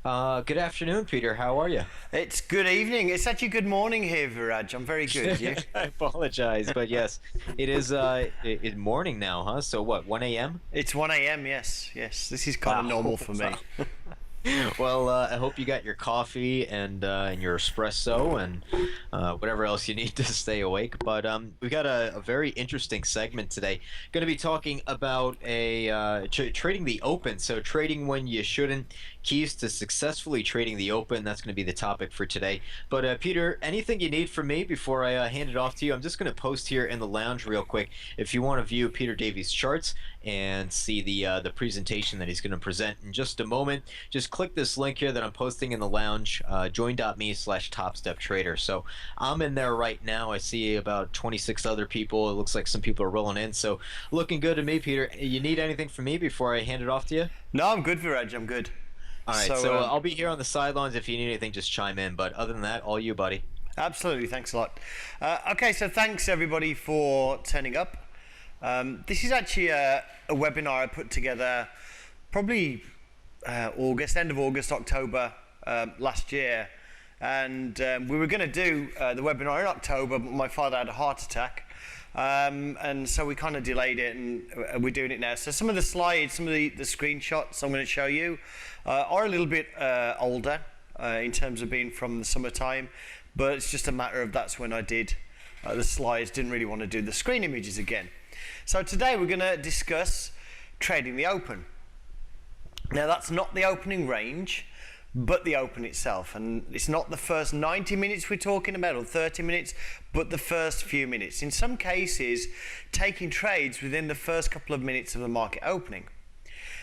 Good afternoon, Peter. How are you? It's good evening. It's actually good morning here, Viraj. I'm very good. You? I apologize, but yes, it is morning now, huh? So what, 1 a.m.? It's 1 a.m. Yes, yes. This is kind of Wow. normal for me. Well, I hope you got your coffee and your espresso and whatever else you need to stay awake. But we've got a very interesting segment today. Going to be talking about trading the open. So trading when you shouldn't. Keys to successfully trading the open. That's going to be the topic for today. But Peter, anything you need from me before I hand it off to you? I'm just going to post here in the lounge real quick. If you want to view Peter Davies' charts and see the presentation that he's going to present in just a moment, just click this link here that I'm posting in the lounge, join.me/topsteptrader. So I'm in there right now. I see about 26 other people. It looks like some people are rolling in. So looking good to me, Peter. You need anything from me before I hand it off to you? No, I'm good, Viraj. I'm good. All right, so I'll be here on the sidelines. If you need anything, just chime in. But other than that, all you, buddy. Absolutely. Thanks a lot. Okay, so thanks everybody for turning up. This is actually a webinar I put together probably end of August, October last year. And we were going to do the webinar in October, but my father had a heart attack. And so we kind of delayed it, and we're doing it now. So some of the slides, some of the screenshots I'm going to show you are a little bit older in terms of being from the summertime, but it's just a matter of that's when I did the slides. Didn't really want to do the screen images again. So today we're going to discuss trading the open. Now that's not the opening range, but the open itself, and it's not the first 90 minutes we're talking about or 30 minutes, but the first few minutes. In some cases, taking trades within the first couple of minutes of the market opening.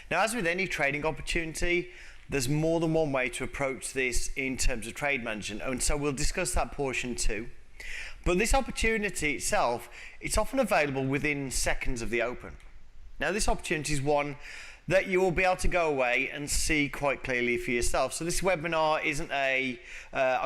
Now, as with any trading opportunity, there's more than one way to approach this in terms of trade management, and so we'll discuss that portion too. But this opportunity itself, it's often available within seconds of the open. Now, this opportunity is one that you will be able to go away and see quite clearly for yourself. So this webinar isn't I'm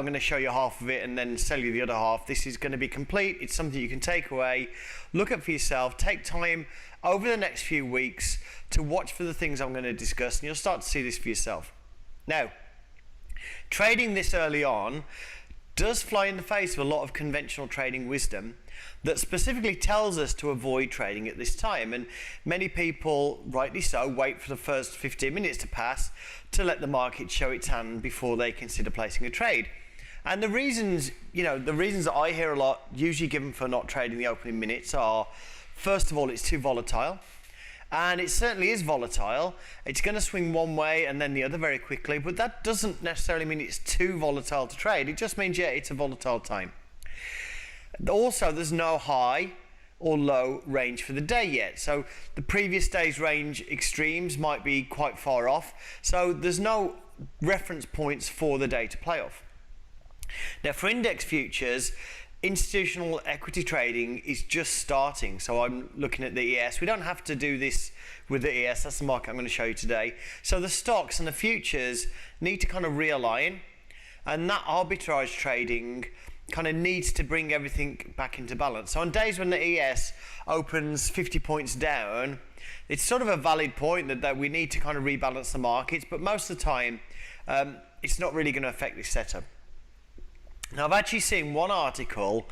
going to show you half of it and then sell you the other half. This is going to be complete. It's something you can take away, look at for yourself, take time over the next few weeks to watch for the things I'm going to discuss, and you'll start to see this for yourself. Now, trading this early on does fly in the face of a lot of conventional trading wisdom that specifically tells us to avoid trading at this time, and many people, rightly so, wait for the first 15 minutes to pass to let the market show its hand before they consider placing a trade. And the reasons that I hear a lot usually given for not trading the opening minutes are, first of all, it's too volatile. And it certainly is volatile. It's going to swing one way and then the other very quickly, but that doesn't necessarily mean it's too volatile to trade. It just means, yeah, it's a volatile time. Also, there's no high or low range for the day yet. So the previous day's range extremes might be quite far off. So there's no reference points for the day to play off. Now, for index futures, institutional equity trading is just starting. So I'm looking at the ES. We don't have to do this with the ES. That's the market I'm going to show you today. So the stocks and the futures need to kind of realign, and that arbitrage trading kind of needs to bring everything back into balance. So on days when the ES opens 50 points down, it's sort of a valid point that we need to kind of rebalance the markets, but most of the time it's not really going to affect this setup. Now, I've actually seen one article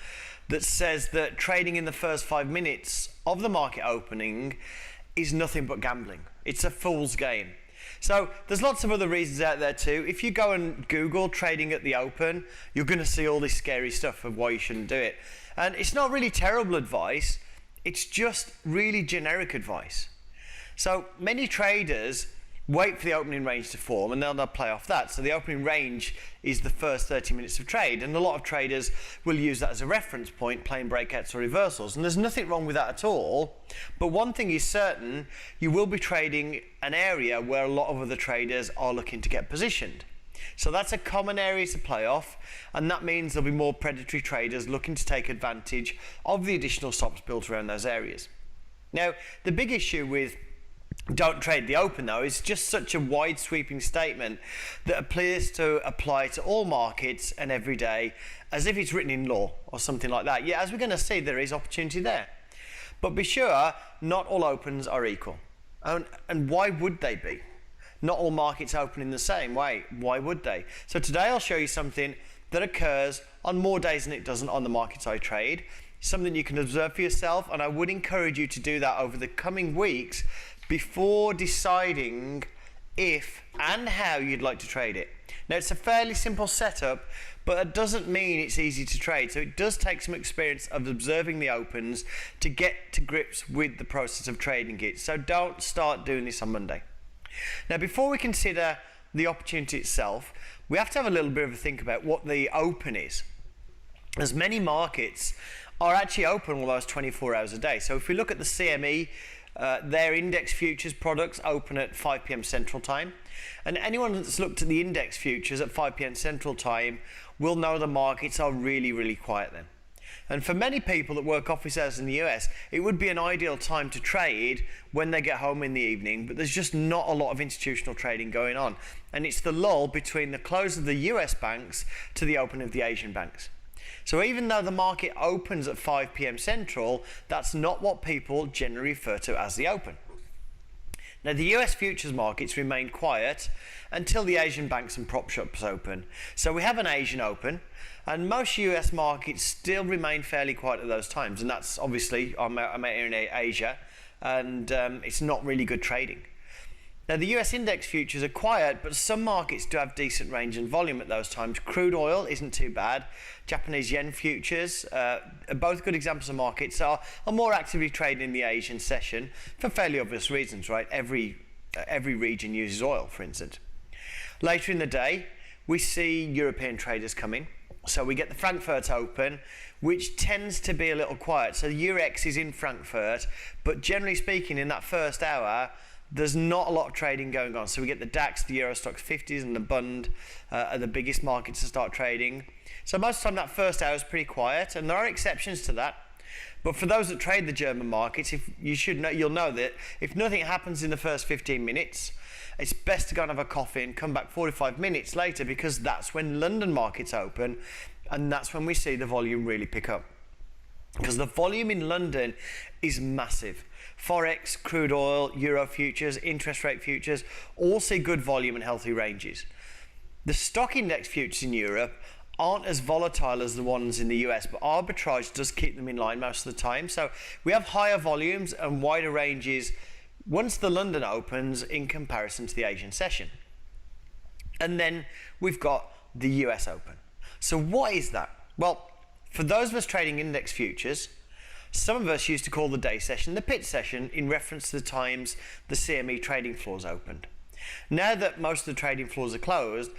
that says that trading in the first 5 minutes of the market opening is nothing but gambling. It's a fool's game. So there's lots of other reasons out there too. If you go and Google trading at the open, you're going to see all this scary stuff of why you shouldn't do it. And it's not really terrible advice. It's just really generic advice. So many traders wait for the opening range to form and then they'll play off that. So the opening range is the first 30 minutes of trade, and a lot of traders will use that as a reference point, playing breakouts or reversals, and there's nothing wrong with that at all. But one thing is certain, you will be trading an area where a lot of other traders are looking to get positioned. So that's a common area to play off, and that means there'll be more predatory traders looking to take advantage of the additional stops built around those areas. Now, the big issue with don't trade the open, though, is just such a wide sweeping statement that appears to apply to all markets and every day as if it's written in law or something like that. Yeah, as we're going to see, there is opportunity there. But be sure, not all opens are equal. And why would they be? not all markets open in the same way. Why would they? So today I'll show you something that occurs on more days than it doesn't on the markets I trade. Something you can observe for yourself, and I would encourage you to do that over the coming weeks before deciding if and how you'd like to trade it. Now, it's a fairly simple setup, but it doesn't mean it's easy to trade. So it does take some experience of observing the opens to get to grips with the process of trading it. So don't start doing this on Monday. Now, before we consider the opportunity itself, we have to have a little bit of a think about what the open is. As many markets are actually open almost 24 hours a day. So if we look at the CME, their index futures products open at 5 p.m. Central Time. And anyone that's looked at the index futures at 5 p.m. Central Time will know the markets are really, really quiet then. And for many people that work office hours in the US, it would be an ideal time to trade when they get home in the evening, but there's just not a lot of institutional trading going on. And it's the lull between the close of the US banks to the open of the Asian banks. So even though the market opens at 5 p.m. Central, that's not what people generally refer to as the open. Now, the US futures markets remain quiet until the Asian banks and prop shops open. So we have an Asian open, and most US markets still remain fairly quiet at those times. And that's obviously, I'm out here in Asia, and it's not really good trading. Now, the US index futures are quiet, but some markets do have decent range and volume at those times. Crude oil isn't too bad. Japanese yen futures are both good examples of markets are more actively traded in the Asian session for fairly obvious reasons, right? Every region uses oil, for instance. Later in the day, we see European traders coming. So we get the Frankfurt Open, which tends to be a little quiet. So the Eurex is in Frankfurt, but generally speaking, in that first hour, there's not a lot of trading going on. So we get the DAX, the Euro Stoxx 50s and the Bund are the biggest markets to start trading. So most of the time that first hour is pretty quiet, and there are exceptions to that. But for those that trade the German markets, you'll know that if nothing happens in the first 15 minutes, it's best to go and have a coffee and come back 45 minutes later, because that's when London markets open, and that's when we see the volume really pick up. Because the volume in London is massive. Forex, crude oil, Euro futures, interest rate futures, all see good volume and healthy ranges. The stock index futures in Europe aren't as volatile as the ones in the US, but arbitrage does keep them in line most of the time. So we have higher volumes and wider ranges once the London opens in comparison to the Asian session. And then we've got the US Open. So what is that? Well, for those of us trading index futures, some of us used to call the day session the pit session in reference to the times the CME trading floors opened. Now that most of the trading floors are closed,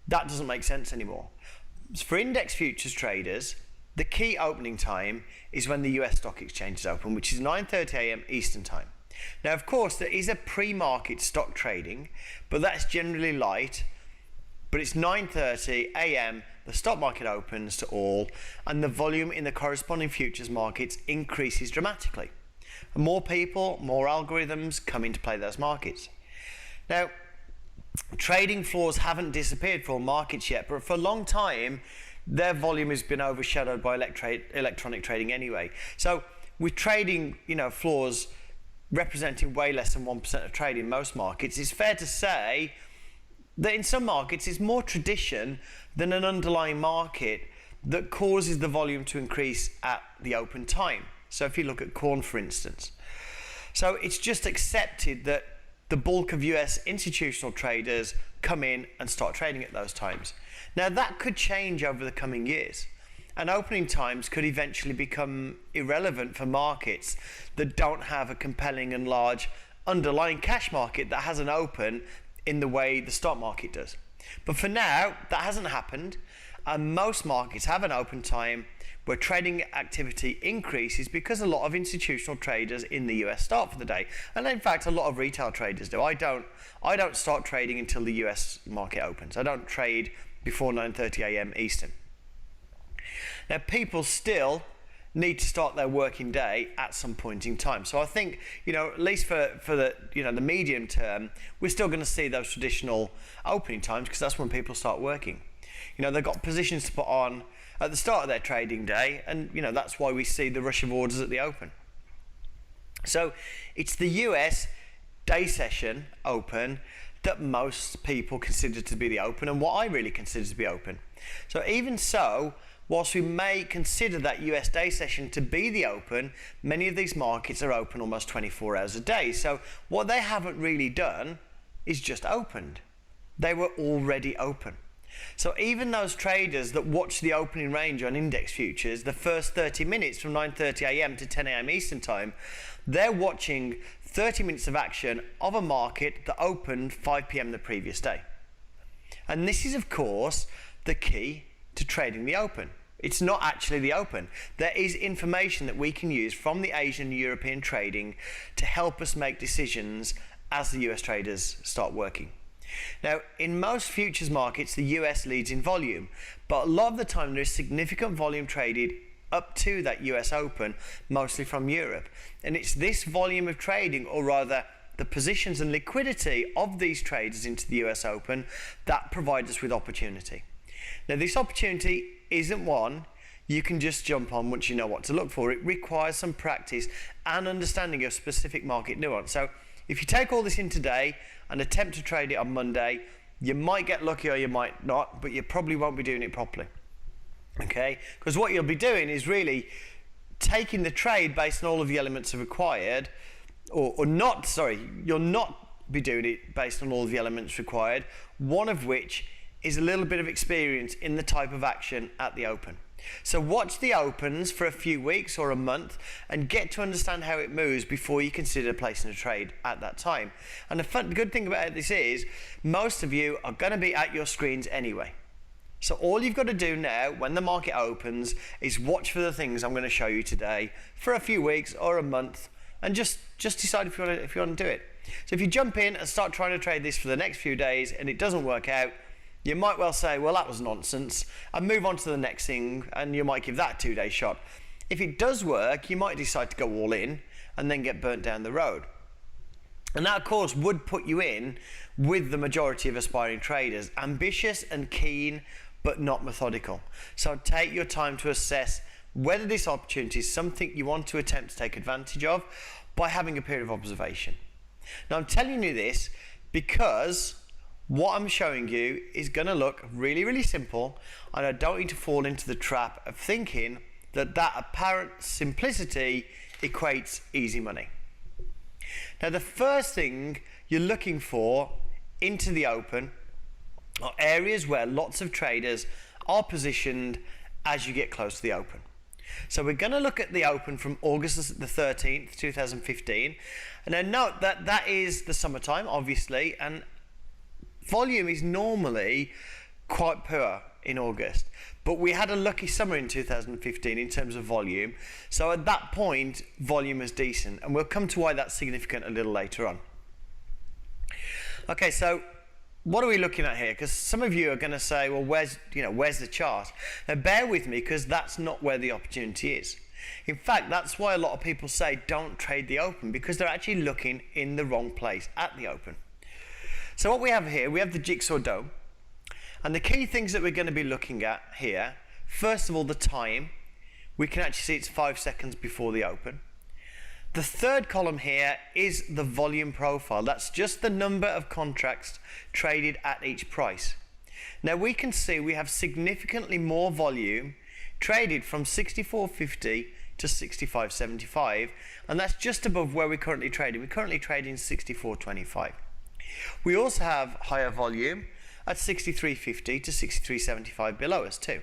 that doesn't make sense anymore. For index futures traders, the key opening time is when the US stock exchange is open, which is 9:30 a.m. Eastern time. Now, of course, there is a pre-market stock trading, but that's generally light. But it's 9:30 a.m. the stock market opens to all, and the volume in the corresponding futures markets increases dramatically. And more people, more algorithms come into play those markets. Now, trading floors haven't disappeared for all markets yet, but for a long time, their volume has been overshadowed by electronic trading anyway. So with trading, floors representing way less than 1% of trade in most markets, it's fair to say that in some markets it's more tradition than an underlying market that causes the volume to increase at the open time. So if you look at corn, for instance. So it's just accepted that the bulk of US institutional traders come in and start trading at those times. Now that could change over the coming years, and opening times could eventually become irrelevant for markets that don't have a compelling and large underlying cash market that hasn't opened in the way the stock market does. But for now, that hasn't happened, and most markets have an open time where trading activity increases because a lot of institutional traders in the US start for the day. And in fact, a lot of retail traders do. I don't start trading until the US market opens. I don't trade before 9:30 a.m. Eastern. Now, people still need to start their working day at some point in time. So I think, at least for the, the medium term, we're still going to see those traditional opening times, because that's when people start working. They've got positions to put on at the start of their trading day, and that's why we see the rush of orders at the open. So it's the US day session open that most people consider to be the open and what I really consider to be open. So even so, whilst we may consider that US day session to be the open, many of these markets are open almost 24 hours a day. So what they haven't really done is just opened. They were already open. So even those traders that watch the opening range on index futures, the first 30 minutes from 9:30 a.m. to 10 a.m. Eastern time, they're watching 30 minutes of action of a market that opened 5 p.m. the previous day. And this is, of course, the key to trading the open. It's not actually the open. There is information that we can use from the Asian and European trading to help us make decisions as the US traders start working. Now, in most futures markets, the US leads in volume, but a lot of the time there is significant volume traded up to that US Open, mostly from Europe. And it's this volume of trading, or rather the positions and liquidity of these traders into the US Open, that provide us with opportunity. Now, this opportunity isn't one you can just jump on once you know what to look for. It requires some practice and understanding of specific market nuance. So if you take all this in today and attempt to trade it on Monday, you might get lucky or you might not, but you probably won't be doing it properly. Okay? Because what you'll be doing is really taking the trade based on all of the elements required, or not, sorry, you'll not be doing it based on all of the elements required, one of which is a little bit of experience in the type of action at the open. So watch the opens for a few weeks or a month and get to understand how it moves before you consider placing a trade at that time. And the good thing about this is most of you are going to be at your screens anyway. So all you've got to do now when the market opens is watch for the things I'm going to show you today for a few weeks or a month, and just decide if you want to do it. So if you jump in and start trying to trade this for the next few days and it doesn't work out, you might well say, well, that was nonsense, and move on to the next thing, and you might give that a 2-day shot. If it does work, you might decide to go all in and then get burnt down the road. And that, of course, would put you in with the majority of aspiring traders, ambitious and keen, but not methodical. So take your time to assess whether this opportunity is something you want to attempt to take advantage of by having a period of observation. Now, I'm telling you this because what I'm showing you is going to look really, really simple, and I don't need to fall into the trap of thinking that that apparent simplicity equates easy money. Now, the first thing you're looking for into the open are areas where lots of traders are positioned as you get close to the open. So we're going to look at the open from August the 13th, 2015, and then note that that is the summertime, obviously, and volume is normally quite poor in August, but we had a lucky summer in 2015 in terms of volume. So at that point, volume is decent, and we'll come to why that's significant a little later on. Okay, so what are we looking at here? Because some of you are going to say, well, where's the chart? Now, bear with me, because that's not where the opportunity is. In fact, that's why a lot of people say don't trade the open, because they're actually looking in the wrong place at the open. So what we have here, we have the jigsaw dome, and the key things that we're going to be looking at here, first of all, the time. We can actually see it's 5 seconds before the open. The third column here is the volume profile. That's just the number of contracts traded at each price. Now we can see we have significantly more volume traded from 64.50 to 65.75, and that's just above where we're currently trading. We're currently trading 64.25. We also have higher volume at 63.50 to 63.75 below us too.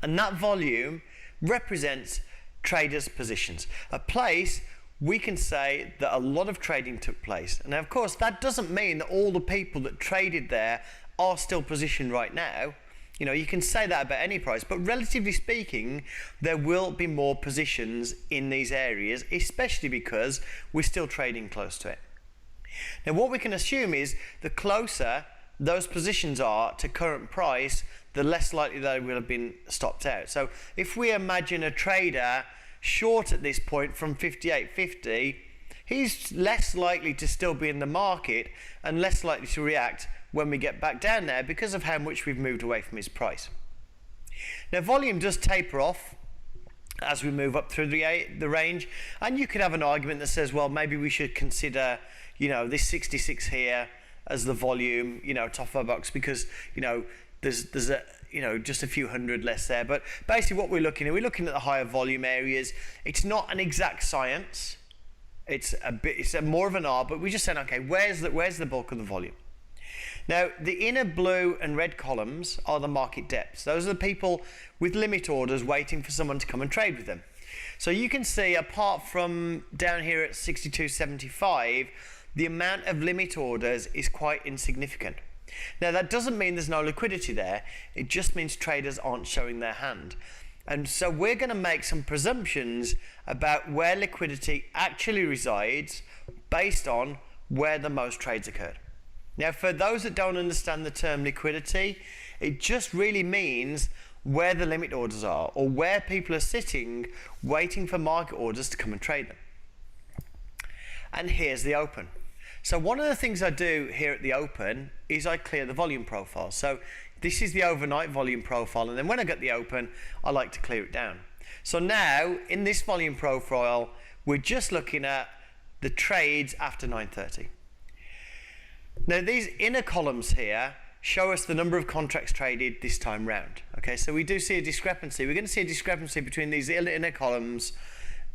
And that volume represents traders' positions, a place we can say that a lot of trading took place. And of course, that doesn't mean that all the people that traded there are still positioned right now. You know, you can say that about any price, but relatively speaking, there will be more positions in these areas, especially because we're still trading close to it. Now, what we can assume is the closer those positions are to current price, the less likely they will have been stopped out. So if we imagine a trader short at this point from 58.50, he's less likely to still be in the market and less likely to react when we get back down there because of how much we've moved away from his price. Now, volume does taper off as we move up through the range, and you could have an argument that says, well, maybe we should consider, this 66 here as the volume, top of our box, because there's a just a few hundred less there. But basically what we're looking at the higher volume areas. It's not an exact science. It's more of an art, but we're just saying, okay, where's the bulk of the volume? Now, the inner blue and red columns are the market depths. Those are the people with limit orders waiting for someone to come and trade with them. So you can see, apart from down here at 62.75, the amount of limit orders is quite insignificant. Now, that doesn't mean there's no liquidity there. It just means traders aren't showing their hand. And so we're going to make some presumptions about where liquidity actually resides based on where the most trades occurred. Now, for those that don't understand the term liquidity, it just really means where the limit orders are, or where people are sitting waiting for market orders to come and trade them. And here's the open. So one of the things I do here at the open is I clear the volume profile. So this is the overnight volume profile, and then when I get the open, I like to clear it down. So now in this volume profile, we're just looking at the trades after 9:30. Now these inner columns here show us the number of contracts traded this time round. Okay, so we do see a discrepancy. We're going to see a discrepancy between these inner columns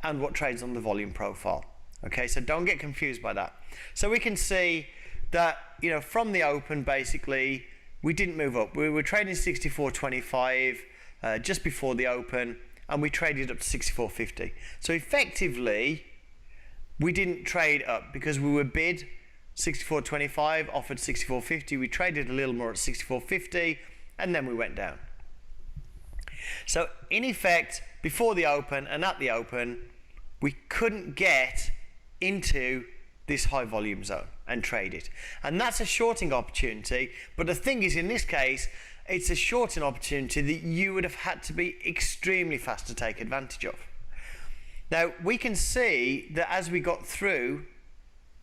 and what trades on the volume profile. Okay, so don't get confused by that. So we can see that, from the open, basically, we didn't move up. We were trading 64.25 just before the open, and we traded up to 64.50. So effectively, we didn't trade up because we were bid 64.25, offered 64.50. We traded a little more at 64.50, and then we went down. So in effect, before the open and at the open, we couldn't get into this high volume zone and trade it. And that's a shorting opportunity. But the thing is, in this case, it's a shorting opportunity that you would have had to be extremely fast to take advantage of. Now, we can see that as we got through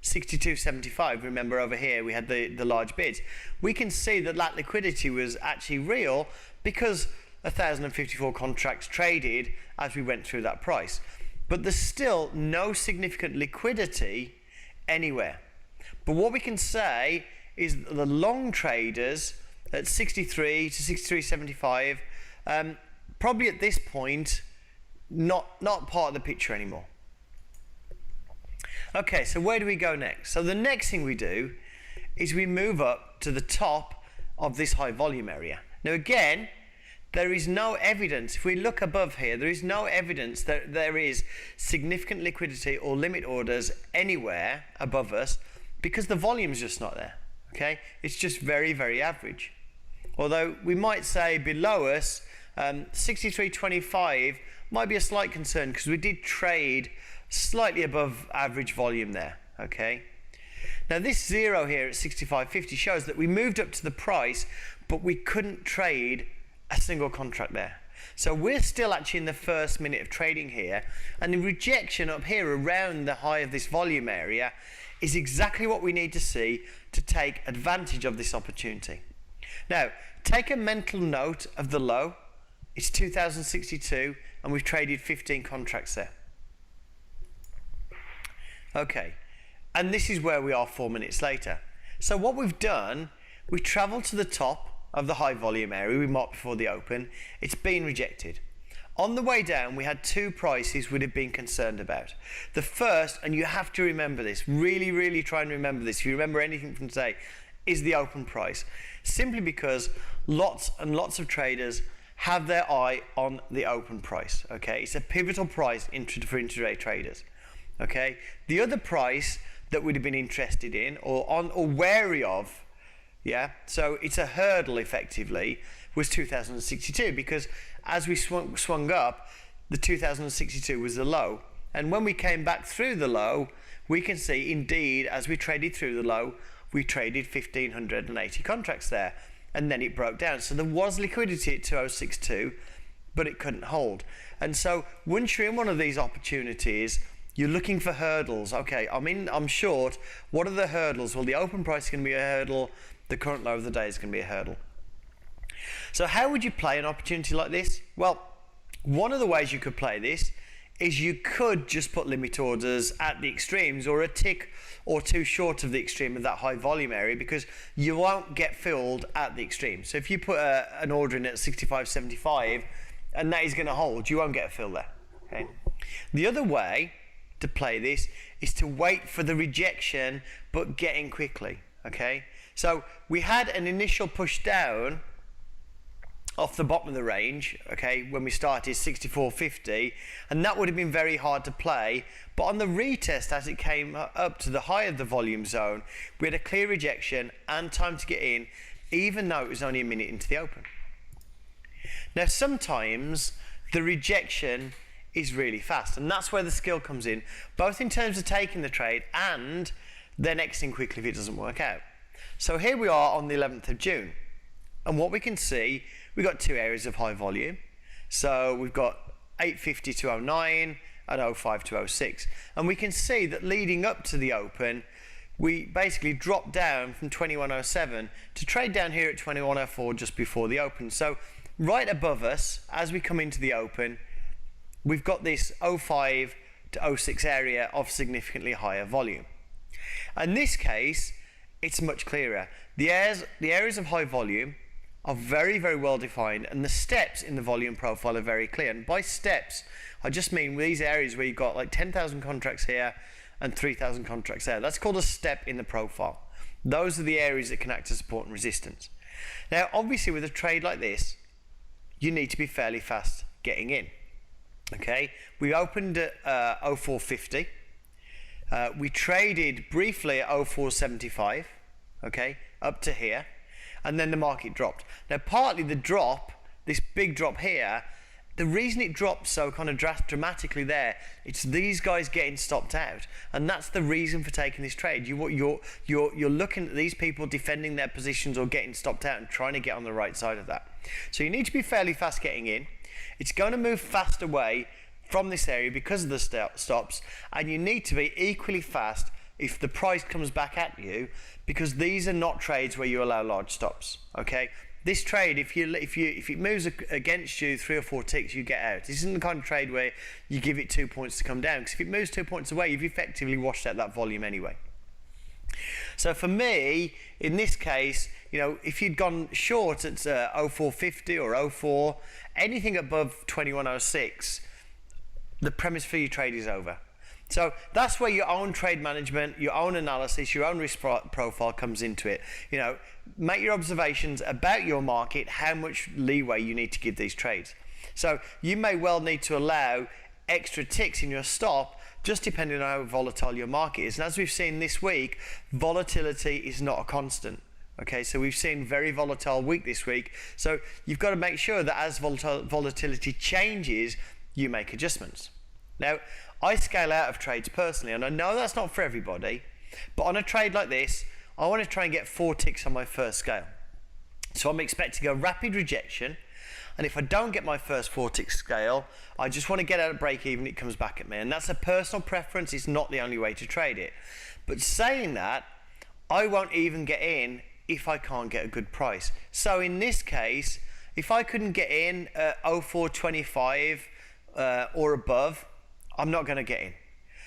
62.75, remember over here we had the large bids, we can see that liquidity was actually real because 1,054 contracts traded as we went through that price. But there's still no significant liquidity anywhere. But what we can say is that the long traders at 63 to 63.75, probably at this point, not part of the picture anymore. Okay, so where do we go next? So the next thing we do is we move up to the top of this high volume area. Now again, there is no evidence, if we look above here, there is no evidence that there is significant liquidity or limit orders anywhere above us because the volume is just not there, okay? It's just very, very average. Although we might say below us, 63.25 might be a slight concern because we did trade slightly above average volume there, okay? Now this zero here at 65.50 shows that we moved up to the price, but we couldn't trade a single contract there. So we're still actually in the first minute of trading here, and the rejection up here around the high of this volume area is exactly what we need to see to take advantage of this opportunity. Now, take a mental note of the low. It's 2,062, and we've traded 15 contracts there. Okay, and this is where we are 4 minutes later. So what we've done, we traveled to the top of the high volume area we marked before the open. It's been rejected. On the way down, we had two prices we'd have been concerned about. The first, and you have to remember this, really try and remember this, if you remember anything from today, is the open price. Simply because lots and lots of traders have their eye on the open price, okay? It's a pivotal price for intraday traders, okay? The other price that we'd have been interested in or wary of, yeah, so it's a hurdle effectively, was 2062 because as we swung up, the 2062 was the low. And when we came back through the low, we can see indeed as we traded through the low, we traded 1,580 contracts there and then it broke down. So there was liquidity at 2062, but it couldn't hold. And so once you're in one of these opportunities, you're looking for hurdles. Okay, I'm short. What are the hurdles? Well, the open price is going to be a hurdle. The current low of the day is going to be a hurdle. So how would you play an opportunity like this? Well, one of the ways you could play this is you could just put limit orders at the extremes or a tick or two short of the extreme of that high volume area, because you won't get filled at the extreme. So if you put an order in at 65.75 and that is going to hold, you won't get a fill there. Okay. The other way to play this is to wait for the rejection but get in quickly. Okay. So we had an initial push down off the bottom of the range, okay, when we started 64.50, and that would have been very hard to play. But on the retest, as it came up to the high of the volume zone, we had a clear rejection and time to get in, even though it was only a minute into the open. Now sometimes the rejection is really fast, and that's where the skill comes in, both in terms of taking the trade and then exiting quickly if it doesn't work out. So here we are on the 11th of June, and what we can see, we've got two areas of high volume. So we've got 850 to 09 and 05 to 06. And we can see that leading up to the open, we basically dropped down from 2107 to trade down here at 2104 just before the open. So right above us, as we come into the open, we've got this 05 to 06 area of significantly higher volume. In this case, it's much clearer. The areas of high volume are very, very well defined, and the steps in the volume profile are very clear. And by steps, I just mean these areas where you've got like 10,000 contracts here and 3,000 contracts there. That's called a step in the profile. Those are the areas that can act as support and resistance. Now, obviously, with a trade like this, you need to be fairly fast getting in. Okay, we opened at 0450. We traded briefly at 0475. Okay, up to here. And then the market dropped. Now, partly the drop, this big drop here, the reason it dropped so kind of dramatically there, it's these guys getting stopped out, and that's the reason for taking this trade. You're looking at these people defending their positions or getting stopped out and trying to get on the right side of that. So you need to be fairly fast getting in. It's going to move fast away from this area because of the stops, and you need to be equally fast if the price comes back at you, because these are not trades where you allow large stops. Okay, this trade, if it moves against you 3 or 4 ticks, you get out. This isn't the kind of trade where you give it 2 points to come down, because if it moves 2 points away, you've effectively washed out that volume anyway. So for me, in this case, you know, if you'd gone short at 0450 or 04, anything above 2106, the premise for your trade is over. So that's where your own trade management, your own analysis, your own risk profile comes into it. You know, make your observations about your market, how much leeway you need to give these trades. So you may well need to allow extra ticks in your stop, just depending on how volatile your market is. And as we've seen this week, volatility is not a constant. Okay, so we've seen very volatile week this week. So you've got to make sure that as volatility changes, you make adjustments. Now, I scale out of trades personally, and I know that's not for everybody, but on a trade like this, I want to try and get 4 ticks on my first scale. So I'm expecting a rapid rejection, and if I don't get my first 4 tick scale, I just want to get out of break even, it comes back at me. And that's a personal preference, it's not the only way to trade it. But saying that, I won't even get in if I can't get a good price. So in this case, if I couldn't get in at 0425 or above, I'm not going to get in.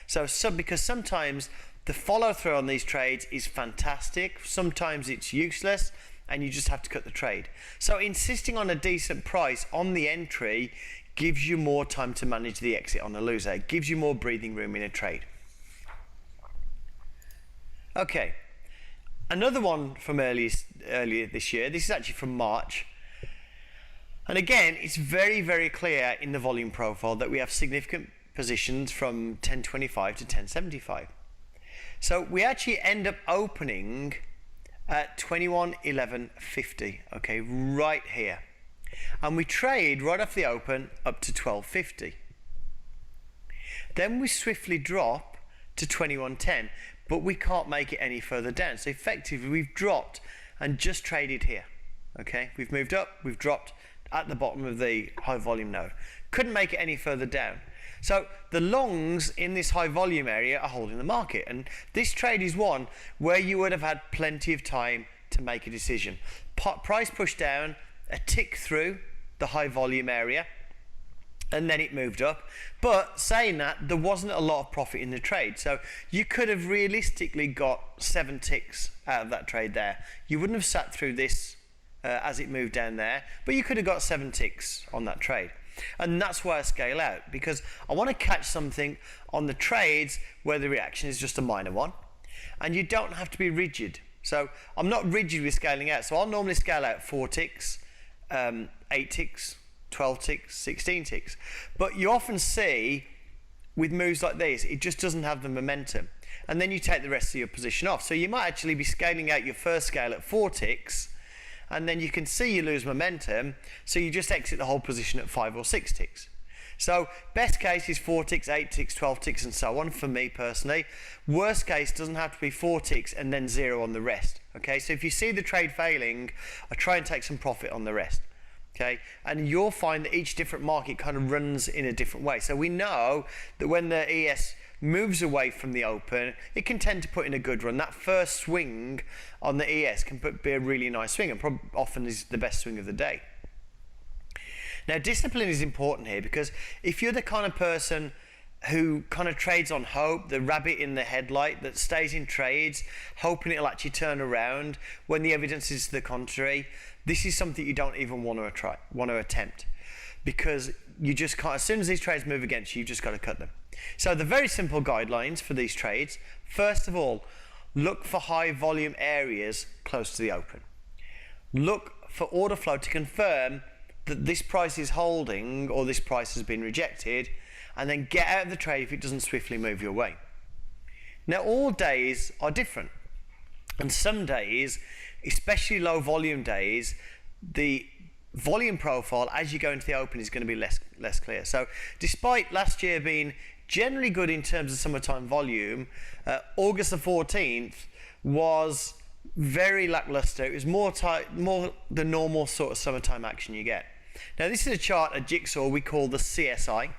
So because sometimes the follow through on these trades is fantastic, sometimes it's useless, and you just have to cut the trade. So insisting on a decent price on the entry gives you more time to manage the exit on the loser. It gives you more breathing room in a trade. Okay, another one from earlier this year. This is actually from March. And again, it's very, very clear in the volume profile that we have significant positions from 1025 to 1075. So we actually end up opening at 2111.50, okay, right here. And we trade right off the open up to 1250. Then we swiftly drop to 2110, but we can't make it any further down. So effectively we've dropped and just traded here. Okay, we've moved up, we've dropped at the bottom of the high volume node. Couldn't make it any further down. So the longs in this high volume area are holding the market, and this trade is one where you would have had plenty of time to make a decision. Price push down, a tick through the high volume area, and then it moved up. But saying that, there wasn't a lot of profit in the trade. So you could have realistically got 7 ticks out of that trade there. You wouldn't have sat through this as it moved down there, but you could have got 7 ticks on that trade. And that's why I scale out, because I want to catch something on the trades where the reaction is just a minor one, and you don't have to be rigid. So I'm not rigid with scaling out. So I'll normally scale out 4 ticks, 8 ticks, 12 ticks, 16 ticks. But you often see with moves like this, it just doesn't have the momentum. And then you take the rest of your position off. So you might actually be scaling out your first scale at 4 ticks, and then you can see you lose momentum, so you just exit the whole position at 5 or 6 ticks. So best case is 4 ticks, 8 ticks, 12 ticks and so on for me personally. Worst case doesn't have to be 4 ticks and then 0 on the rest. Okay, so if you see the trade failing, I try and take some profit on the rest. Okay, and you'll find that each different market kind of runs in a different way. So we know that when the ES moves away from the open, it can tend to put in a good run. That first swing on the ES can be a really nice swing, and probably often is the best swing of the day. Now, discipline is important here, because if you're the kind of person who kind of trades on hope, the rabbit in the headlight that stays in trades, hoping it'll actually turn around when the evidence is to the contrary, this is something you don't even want to attempt, because you just can't. As soon as these trades move against you, you've just got to cut them. So the very simple guidelines for these trades: first of all, look for high volume areas close to the open. Look for order flow to confirm that this price is holding or this price has been rejected, and then get out of the trade if it doesn't swiftly move your way. Now, all days are different, and some days, especially low volume days, the volume profile as you go into the open is going to be less clear. So despite last year being generally good in terms of summertime volume, August the 14th was very lackluster. It was more the normal sort of summertime action you get. Now, this is a chart, a jigsaw we call the CSI,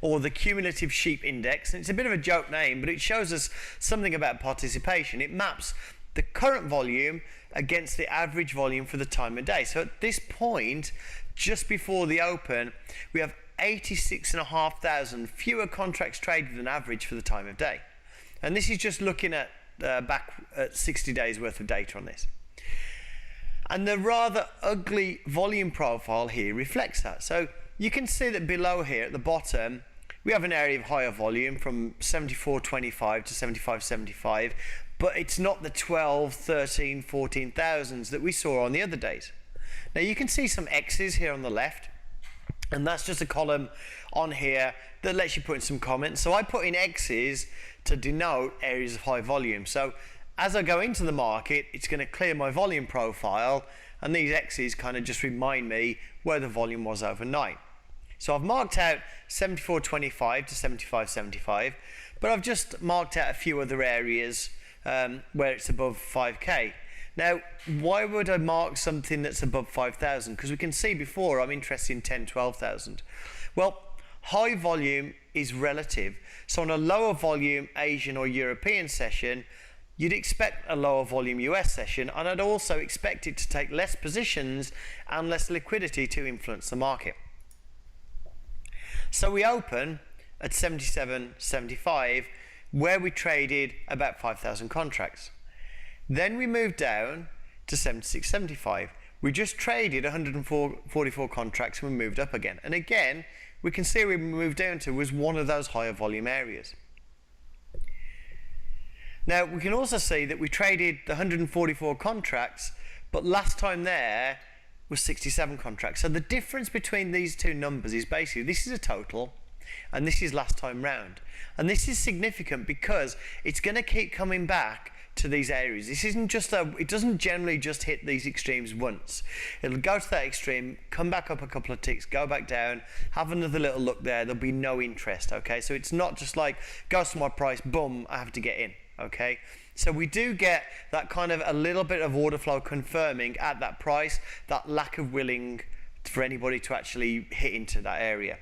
or the Cumulative Sheep Index, and it's a bit of a joke name, but it shows us something about participation. It maps the current volume against the average volume for the time of day. So at this point, just before the open, we have 86,500 fewer contracts traded than average for the time of day. And this is just looking at back at 60 days worth of data on this. And the rather ugly volume profile here reflects that. So you can see that below here at the bottom, we have an area of higher volume from 74.25 to 75.75, but it's not the 12, 13, 14,000s that we saw on the other days. Now you can see some X's here on the left, and that's just a column on here that lets you put in some comments. So I put in X's to denote areas of high volume. So as I go into the market, it's going to clear my volume profile, and these X's kind of just remind me where the volume was overnight. So I've marked out 74.25 to 75.75, but I've just marked out a few other areas where it's above 5k. Now, why would I mark something that's above 5,000? Because we can see before I'm interested in 10, 12,000. Well, high volume is relative. So on a lower volume Asian or European session, you'd expect a lower volume US session, and I'd also expect it to take less positions and less liquidity to influence the market. So we open at 77.75, where we traded about 5,000 contracts. Then we moved down to 76.75. We just traded 144 contracts and we moved up again. And again, we can see where we moved down to was one of those higher volume areas. Now, we can also see that we traded the 144 contracts, but last time there was 67 contracts. So the difference between these two numbers is basically, this is a total, and this is last time round. And this is significant because it's going to keep coming back to these areas. This isn't just it doesn't generally just hit these extremes once. It'll go to that extreme, come back up a couple of ticks, go back down, have another little look there, there'll be no interest, okay? So it's not just like, goes to my price, boom, I have to get in, okay? So we do get that kind of a little bit of order flow confirming at that price, that lack of willing for anybody to actually hit into that area.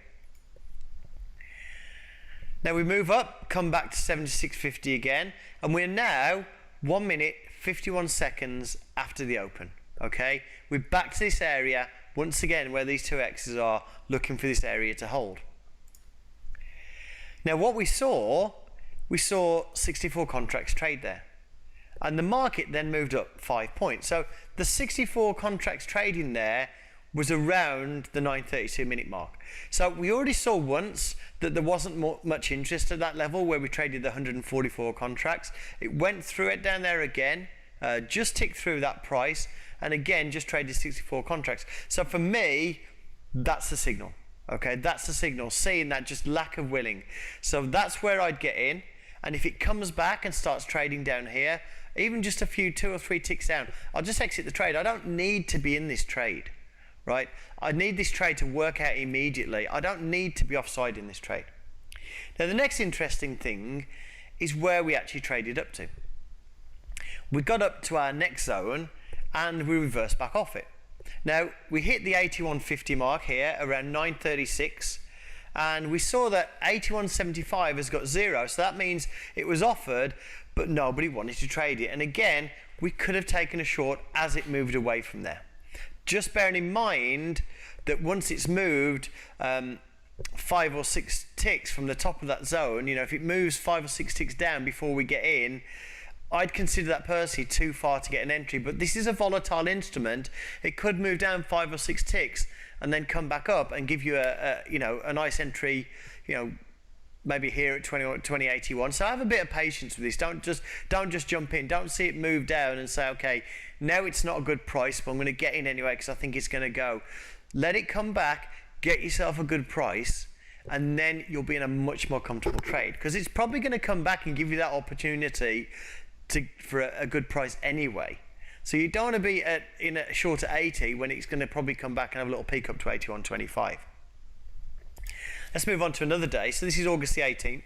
Now we move up, come back to 76.50 again, and we're now 1 minute 51 seconds after the open. Okay, we're back to this area once again where these two X's are, looking for this area to hold. Now what we saw 64 contracts trade there. And the market then moved up 5 points. So the 64 contracts trading there was around the 9:32 minute mark. So we already saw once that there wasn't much interest at that level where we traded the 144 contracts. It went through it down there again, just ticked through that price, and again just traded 64 contracts. So for me, that's the signal. Okay, that's the signal, seeing that just lack of willing. So that's where I'd get in. And if it comes back and starts trading down here, even just a few 2 or 3 ticks down, I'll just exit the trade. I don't need to be in this trade, right? I need this trade to work out immediately. I don't need to be offside in this trade. Now the next interesting thing is where we actually traded up to. We got up to our next zone and we reversed back off it. Now we hit the 81.50 mark here around 9:36. And we saw that 81.75 has got 0, so that means it was offered, but nobody wanted to trade it. And again, we could have taken a short as it moved away from there. Just bearing in mind that once it's moved 5 or 6 ticks from the top of that zone, if it moves 5 or 6 ticks down before we get in, I'd consider that personally too far to get an entry. But this is a volatile instrument. It could move down 5 or 6 ticks and then come back up and give you a nice entry, maybe here at 2081. So have a bit of patience with this. Don't just jump in. Don't see it move down and say, okay, now it's not a good price, but I'm going to get in anyway because I think it's going to go. Let it come back, get yourself a good price, and then you'll be in a much more comfortable trade because it's probably going to come back and give you that opportunity for a good price anyway. So you don't want to be in a short at 80 when it's going to probably come back and have a little peak up to 81.25. Let's move on to another day. So this is August the 18th.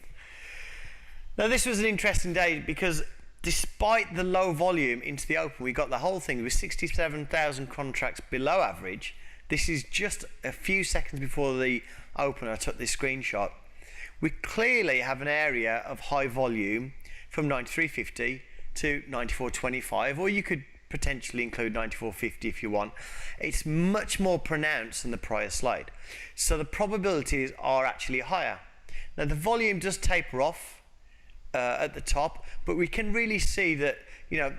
Now this was an interesting day because despite the low volume into the open, we got the whole thing with 67,000 contracts below average. This is just a few seconds before the open I took this screenshot. We clearly have an area of high volume from 93.50 to 94.25, or you could potentially include 94.50 if you want. It's much more pronounced than the prior slide. So the probabilities are actually higher. Now the volume does taper off at the top, but we can really see that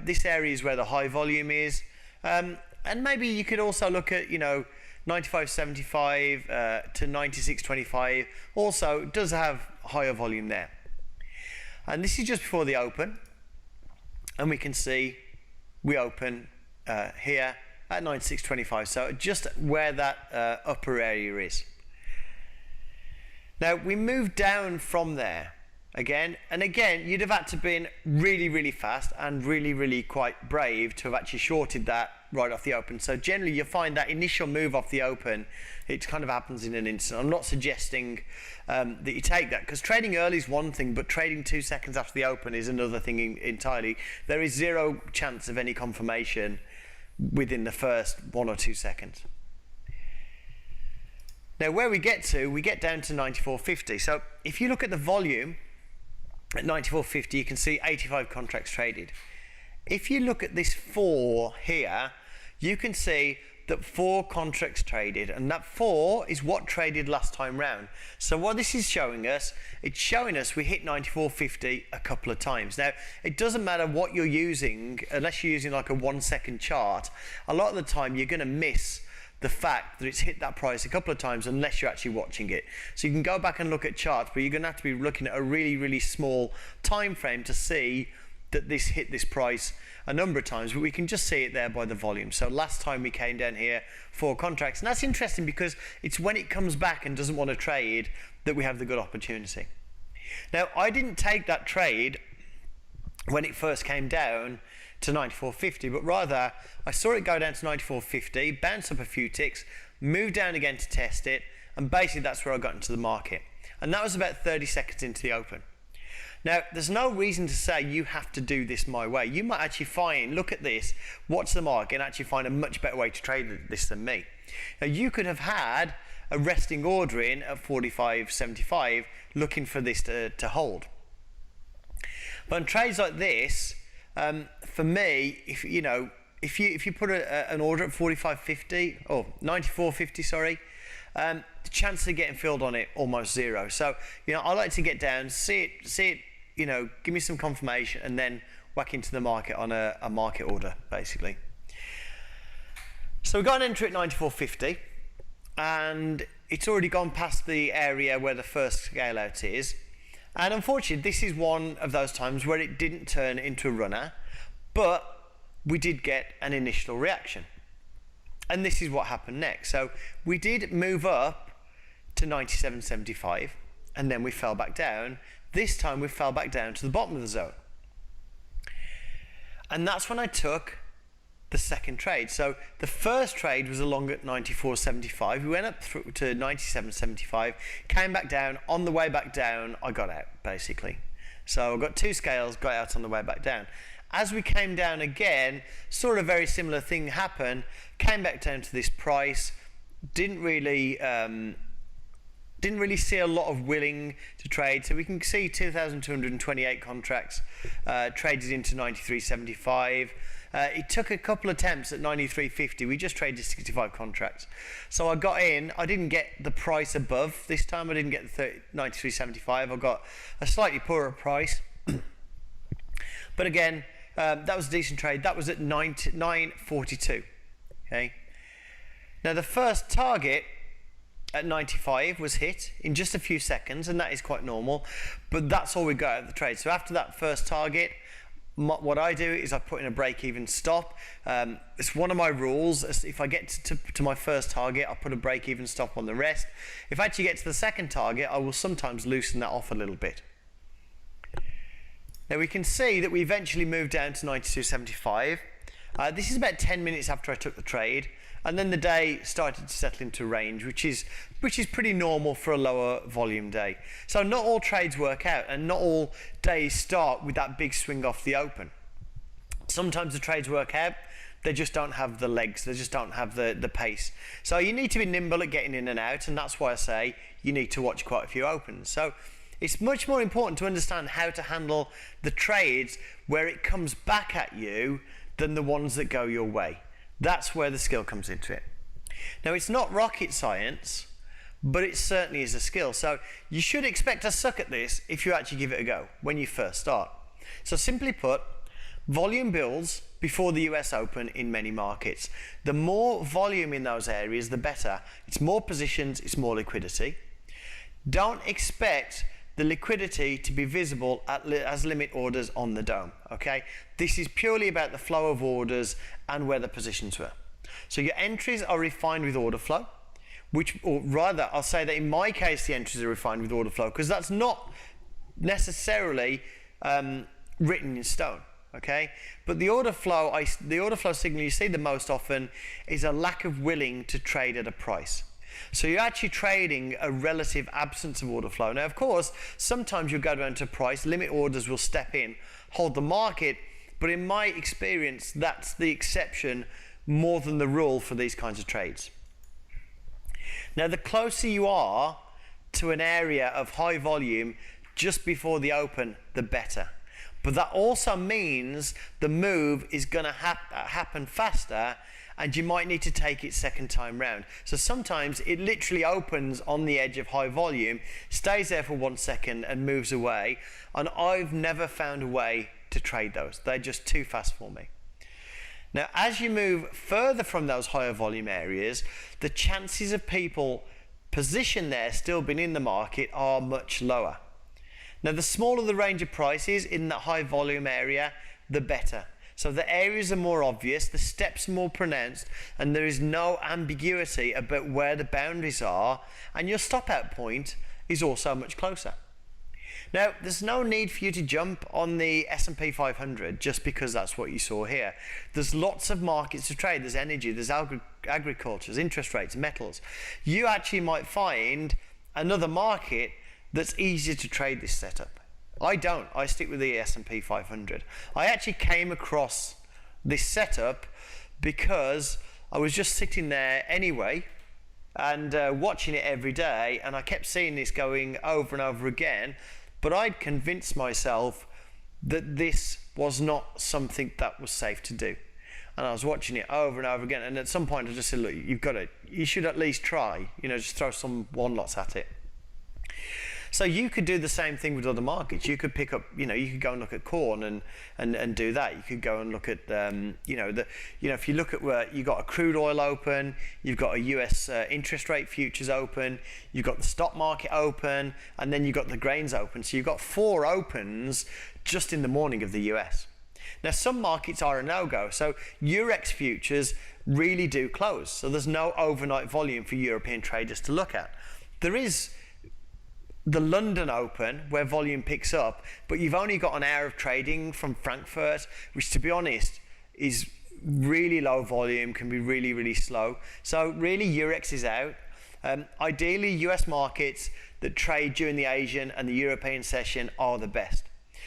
this area is where the high volume is. And maybe you could also look at 95.75 to 96.25 also does have higher volume there. And this is just before the open, and we can see we open here at 96.25, so just where that upper area is. Now we move down from there again, and again you'd have had to been really fast and really quite brave to have actually shorted that right off the open. So generally you find that initial move off the open, it kind of happens in an instant. I'm not suggesting that you take that, because trading early is one thing, but trading 2 seconds after the open is another thing entirely. There is zero chance of any confirmation within the first 1 or 2 seconds. Now where we get down to 94.50. So if you look at the volume at 94.50, you can see 85 contracts traded. If you look at this 4 here, you can see that 4 contracts traded, and that 4 is what traded last time round. So what this is showing us, it's showing us we hit 94.50 a couple of times. Now it doesn't matter what you're using, unless you're using like a 1 second chart. A lot of the time you're going to miss the fact that it's hit that price a couple of times unless you're actually watching it. So you can go back and look at charts, but you're going to have to be looking at a really small time frame to see that this hit this price a number of times, but we can just see it there by the volume. So last time we came down here, 4 contracts, and that's interesting because it's when it comes back and doesn't want to trade that we have the good opportunity. Now I didn't take that trade when it first came down to 94.50, but rather I saw it go down to 94.50, bounce up a few ticks, move down again to test it, and basically that's where I got into the market. And that was about 30 seconds into the open. Now, there's no reason to say you have to do this my way. You might actually look at this, watch the market, and actually find a much better way to trade this than me. Now, you could have had a resting order in at 45.75 looking for this to hold. But on trades like this, for me, if you put an order at 45.50 or 94.50, sorry, the chance of getting filled on it almost zero. So, I like to get down, see it, give me some confirmation, and then whack into the market on a market order, basically. So we got an entry at 94.50, and it's already gone past the area where the first scale out is. And unfortunately, this is one of those times where it didn't turn into a runner, but we did get an initial reaction. And this is what happened next. So we did move up to 97.75, and then we fell back down. This time we fell back down to the bottom of the zone. And that's when I took the second trade. So the first trade was along at 94.75. We went up through to 97.75, came back down. On the way back down, I got out, basically. So I got two scales, got out on the way back down. As we came down again, sort of very similar thing happened, came back down to this price, didn't really see a lot of willing to trade. So we can see 2,228 contracts traded into 93.75. It took a couple attempts at 93.50. We just traded 65 contracts. So I got in. I didn't get the price above this time. I didn't get the 93.75. I got a slightly poorer price. But again, that was a decent trade. That was at 9.42. Okay. Now the first target at 95 was hit in just a few seconds, and that is quite normal. But that's all we got out of the trade. So after that first target, what I do is I put in a break-even stop. It's one of my rules. If I get to my first target, I put a break-even stop on the rest. If I actually get to the second target, I will sometimes loosen that off a little bit. Now we can see that we eventually moved down to 92.75. This is about 10 minutes after I took the trade, and then the day started to settle into range, which is pretty normal for a lower volume day. So not all trades work out, and not all days start with that big swing off the open. Sometimes the trades work out, they just don't have the legs, they just don't have the pace. So you need to be nimble at getting in and out, and that's why I say you need to watch quite a few opens. So it's much more important to understand how to handle the trades where it comes back at you than the ones that go your way. That's where the skill comes into it. Now, it's not rocket science, but it certainly is a skill. So you should expect to suck at this if you actually give it a go when you first start. So simply put, volume builds before the US Open in many markets. The more volume in those areas, the better. It's more positions, it's more liquidity. Don't expect the liquidity to be visible as limit orders on the dome, okay? This is purely about the flow of orders and where the positions were. So your entries are refined with order flow, or rather, I'll say that in my case, the entries are refined with order flow, because that's not necessarily written in stone, okay? But the order flow signal you see the most often is a lack of willing to trade at a price. So you're actually trading a relative absence of order flow. Now, of course, sometimes you'll go down to price, limit orders will step in, hold the market, but in my experience, that's the exception more than the rule for these kinds of trades. Now, the closer you are to an area of high volume just before the open, the better. But that also means the move is going to happen faster, and you might need to take it second time round. So sometimes it literally opens on the edge of high volume, stays there for 1 second and moves away. And I've never found a way to trade those. They're just too fast for me. Now, as you move further from those higher volume areas, the chances of people positioned there still being in the market are much lower. Now, the smaller the range of prices in that high volume area, the better. So the areas are more obvious, the steps are more pronounced, and there is no ambiguity about where the boundaries are, and your stop out point is also much closer. Now, there's no need for you to jump on the S&P 500 just because that's what you saw here. There's lots of markets to trade. There's energy, there's agriculture, there's interest rates, metals. You actually might find another market that's easier to trade this setup. I don't. I stick with the S&P 500. I actually came across this setup because I was just sitting there anyway and watching it every day, and I kept seeing this going over and over again, but I'd convinced myself that this was not something that was safe to do. and I was watching it over and over again. And at some point, I just said, look, you should at least try. Just throw some one lots at it. So you could do the same thing with other markets. You could pick up, you could go and look at corn and do that. You could go and look at, if you look at where you got a crude oil open, you've got a US interest rate futures open, you've got the stock market open, and then you've got the grains open. So you've got 4 opens just in the morning of the US. Now, some markets are a no-go. So Eurex futures really do close. So there's no overnight volume for European traders to look at. There is the London Open, where volume picks up, but you've only got an hour of trading from Frankfurt, which, to be honest, is really low volume, can be really, really slow. So really, Eurex is out. Ideally, US markets that trade during the Asian and the European session are the best.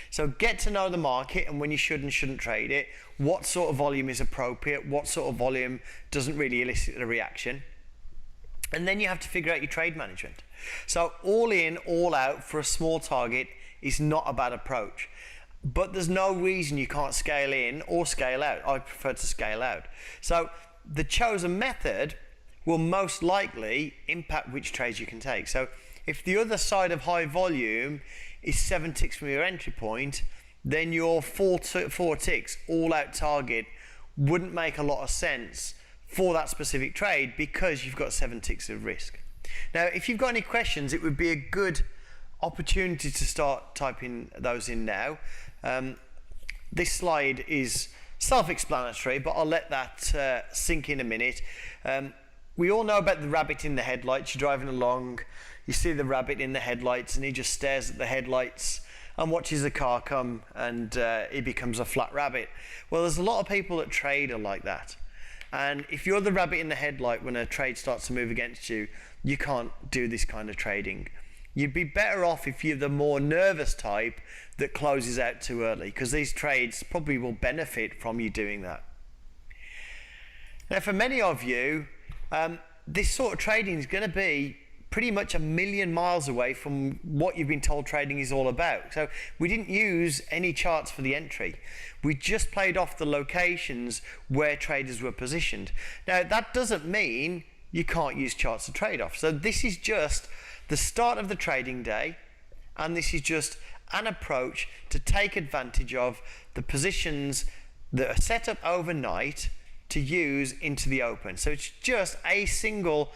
So get to know the market and when you should and shouldn't trade it, what sort of volume is appropriate, what sort of volume doesn't really elicit a reaction. And then you have to figure out your trade management. So all in, all out for a small target is not a bad approach. But there's no reason you can't scale in or scale out. I prefer to scale out. So the chosen method will most likely impact which trades you can take. So if the other side of high volume is 7 ticks from your entry point, then your 4 ticks all out target wouldn't make a lot of sense for that specific trade because you've got 7 ticks of risk. Now, if you've got any questions, it would be a good opportunity to start typing those in now. This slide is self-explanatory, but I'll let that sink in a minute. We all know about the rabbit in the headlights. You're driving along, you see the rabbit in the headlights, and he just stares at the headlights and watches the car come, and he becomes a flat rabbit. Well, there's a lot of people that trade are like that. And if you're the rabbit in the headlight when a trade starts to move against you, you can't do this kind of trading. You'd be better off if you're the more nervous type that closes out too early, because these trades probably will benefit from you doing that. Now, for many of you, this sort of trading is going to be pretty much a million miles away from what you've been told trading is all about. So we didn't use any charts for the entry. We just played off the locations where traders were positioned. Now, that doesn't mean you can't use charts to trade off. So this is just the start of the trading day, and this is just an approach to take advantage of the positions that are set up overnight to use into the open. So it's just a single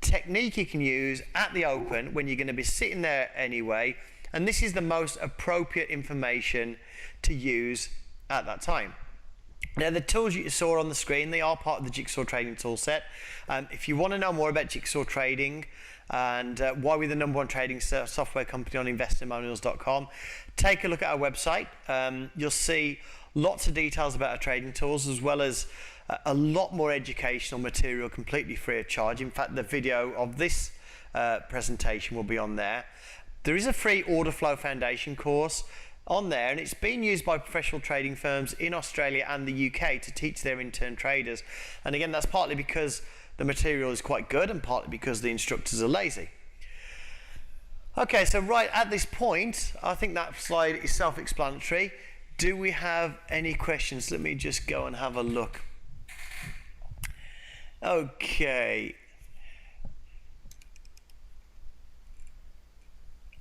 technique you can use at the open when you're going to be sitting there anyway, and this is the most appropriate information to use at that time. Now, the tools you saw on the screen, they are part of the Jigsaw Trading Toolset. If you want to know more about Jigsaw Trading and why we're the #1 trading software company on investtestimonials.com, take a look at our website. You'll see lots of details about our trading tools, as well as a lot more educational material completely free of charge. In fact, the video of this presentation will be on there. There is a free Order Flow Foundation course on there, and it's being used by professional trading firms in Australia and the UK to teach their intern traders. And again, that's partly because the material is quite good and partly because the instructors are lazy. Okay, so right at this point, I think that slide is self-explanatory. Do we have any questions? Let me just go and have a look. Okay.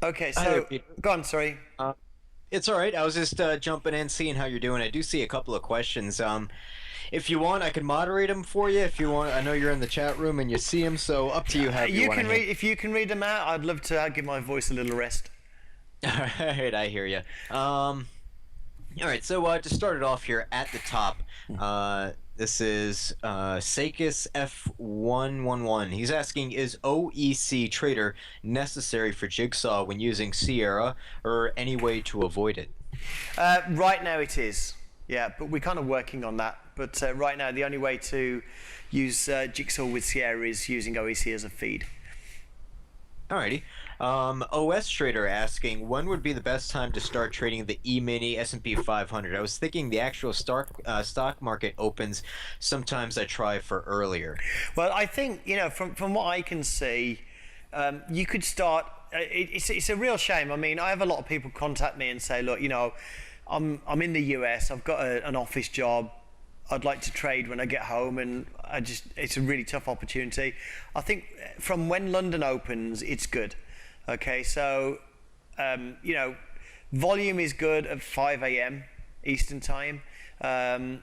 Okay, so go on, sorry. It's all right. I was just jumping in, seeing how you're doing. I do see a couple of questions. If you want, I can moderate them for you. If you want, I know you're in the chat room and you see them, so up to you. How you can read. If you can read them out, I'd love to give my voice a little rest. All right, I hear you. All right, so to start it off here at the top, this is Sakis F111. He's asking, is OEC Trader necessary for Jigsaw when using Sierra, or any way to avoid it? Right now it is, yeah, but we're kind of working on that. But right now the only way to use Jigsaw with Sierra is using OEC as a feed. Alrighty. OS Trader asking, when would be the best time to start trading the E-mini S&P 500? I was thinking the actual stock market opens. Sometimes I try for earlier. Well, I think, from what I can see, you could start. It's a real shame. I mean, I have a lot of people contact me and say, look, I'm in the US. I've got an office job. I'd like to trade when I get home, and it's a really tough opportunity. I think from when London opens, it's good. Okay, so volume is good at 5 a.m. Eastern time. 8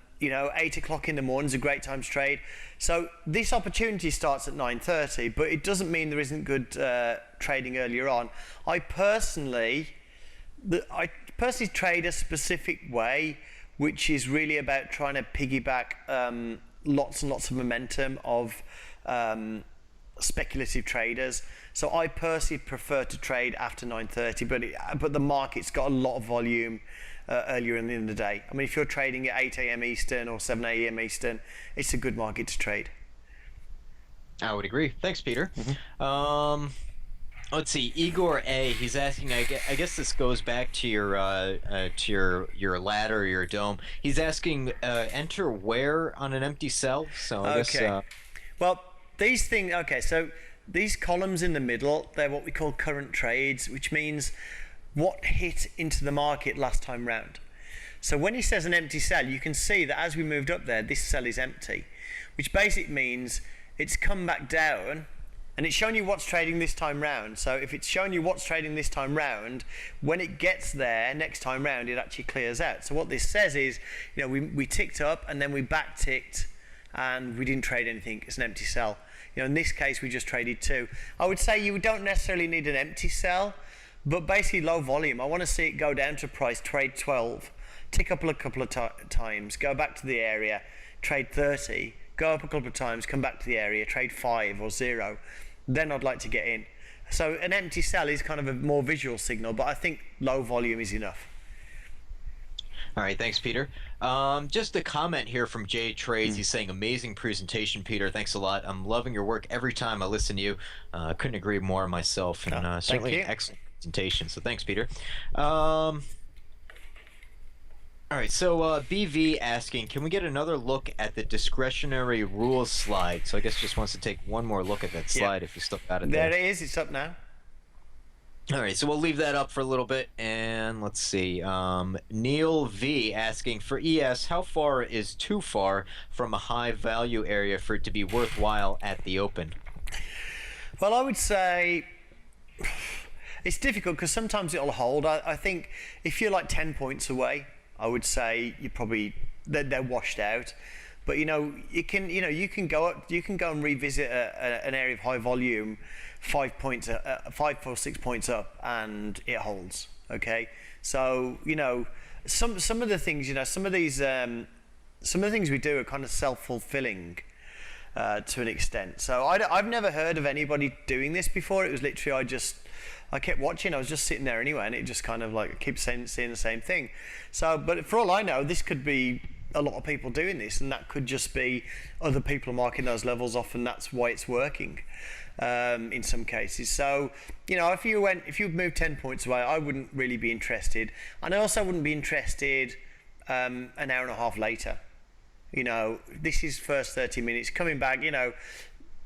o'clock in the morning is a great time to trade. So this opportunity starts at 9:30, but it doesn't mean there isn't good trading earlier on. I personally trade a specific way, which is really about trying to piggyback lots and lots of momentum of speculative traders. So I personally prefer to trade after 9:30, but the market's got a lot of volume earlier in the day. I mean, if you're trading at 8 a.m. Eastern or 7 a.m. Eastern, it's a good market to trade. I would agree. Thanks, Peter. Let's see, Igor A. He's asking. I guess this goes back to your ladder, or your dome. He's asking, enter where on an empty sell. So I guess. Well, these things. Okay, so these columns in the middle, they're what we call current trades, which means what hit into the market last time round. So when he says an empty sell, you can see that as we moved up there, this sell is empty, which basically means it's come back down and it's showing you what's trading this time round. So if it's showing you what's trading this time round, when it gets there next time round, it actually clears out. So what this says is, we ticked up and then we back ticked and we didn't trade anything. It's an empty sell. In this case, we just traded 2. I would say you don't necessarily need an empty sell, but basically low volume. I want to see it go down to price, trade 12, tick up a couple of times, go back to the area, trade 30, go up a couple of times, come back to the area, trade 5 or 0. Then I'd like to get in. So an empty sell is kind of a more visual signal, but I think low volume is enough. All right, thanks, Peter. Just a comment here from Jay Trades. He's saying, amazing presentation, Peter. Thanks a lot. I'm loving your work every time I listen to you. Couldn't agree more myself. And certainly an excellent presentation. So thanks, Peter. All right, so BV asking, can we get another look at the discretionary rules slide? So I guess just wants to take one more look at that slide if you still got it there. There it is. It's up now. All right, so we'll leave that up for a little bit, and let's see. Neil V asking, for ES, how far is too far from a high value area for it to be worthwhile at the open? Well, I would say it's difficult because sometimes it'll hold. I think if you're like 10 points away, I would say they're washed out. But you can go and revisit an area of high volume 5 or 6 points up, and it holds. Okay, so some of the things, some of the things we do are kind of self-fulfilling to an extent. So I've never heard of anybody doing this before. It was literally I kept watching. I was just sitting there anyway, and it just kind of like keeps seeing the same thing. So, but for all I know, this could be a lot of people doing this, and that could just be other people marking those levels off, and that's why it's working in some cases. So if you moved 10 points away, I wouldn't really be interested, and I also wouldn't be interested an hour and a half later. This is first 30 minutes coming back.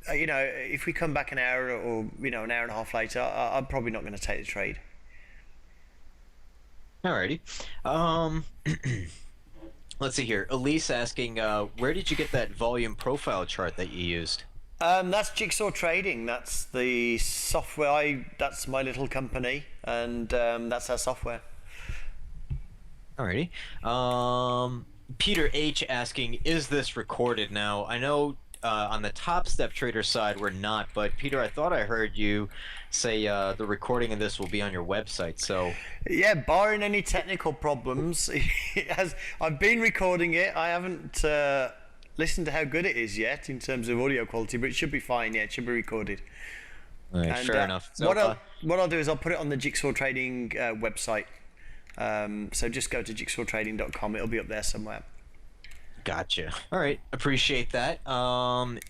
If we come back an hour or an hour and a half later, I'm probably not going to take the trade. Alrighty. Let's see here. Elise asking, where did you get that volume profile chart that you used? That's Jigsaw Trading. That's the software. That's my little company, and that's our software. Alrighty. Peter H asking, is this recorded now? I know on the Top Step Trader side we're not, but Peter, I thought I heard you say the recording of this will be on your website. So yeah, barring any technical problems, I've been recording it. I haven't listened to how good it is yet in terms of audio quality, but it should be fine. Yeah, it should be recorded. All right, fair enough. So, what I'll do is I'll put it on the Jigsaw Trading website. So just go to jigsawtrading.com. It'll be up there somewhere. Gotcha. All right, appreciate that.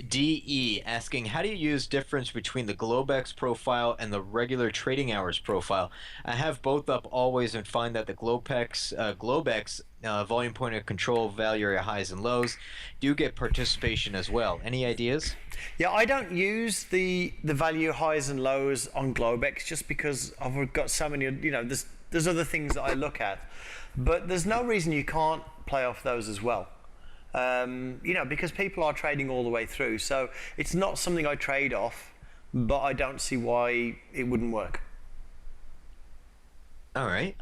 DE asking, how do you use difference between the Globex profile and the regular trading hours profile? I have both up always and find that the Globex volume point of control value area highs and lows do get participation as well. Any ideas? Yeah, I don't use the value highs and lows on Globex just because I've got so many. There's other things that I look at, but there's no reason you can't play off those as well. Because people are trading all the way through. So it's not something I trade off, but I don't see why it wouldn't work. All right.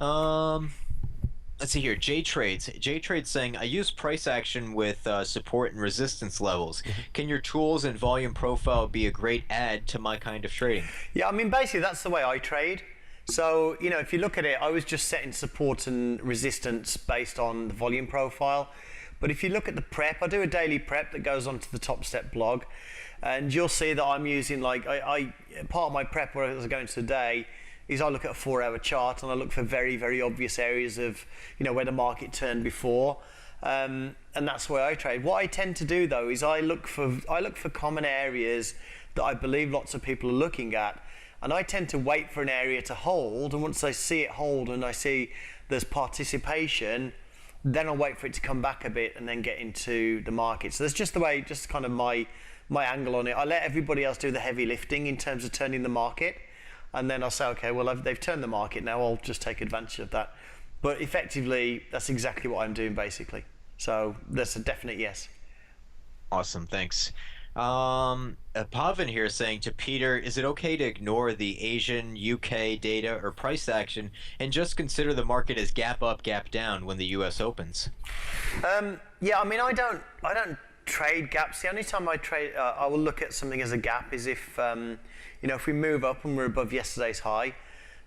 Let's see here. J Trades saying, I use price action with support and resistance levels. Can your tools and volume profile be a great add to my kind of trading? Yeah, I mean, basically that's the way I trade. So, if you look at it, I was just setting support and resistance based on the volume profile. But if you look at the prep, I do a daily prep that goes onto the Top Step blog, and you'll see that I'm using part of my prep where I was going today is I look at a 4-hour chart and I look for very, very obvious areas of, where the market turned before. And that's where I trade. What I tend to do though is I look for common areas that I believe lots of people are looking at. And I tend to wait for an area to hold, and once I see it hold and I see there's participation, then I'll wait for it to come back a bit and then get into the market. So that's just kind of my angle on it. I let everybody else do the heavy lifting in terms of turning the market. And then I'll say, okay, well, they've turned the market, now I'll just take advantage of that. But effectively, that's exactly what I'm doing, basically. So that's a definite yes. Awesome, thanks. Pavan here saying to Peter, is it okay to ignore the Asian, UK data or price action and just consider the market as gap up, gap down when the US opens? Yeah, I mean, I don't trade gaps. The only time I trade, I will look at something as a gap is if if we move up and we're above yesterday's high.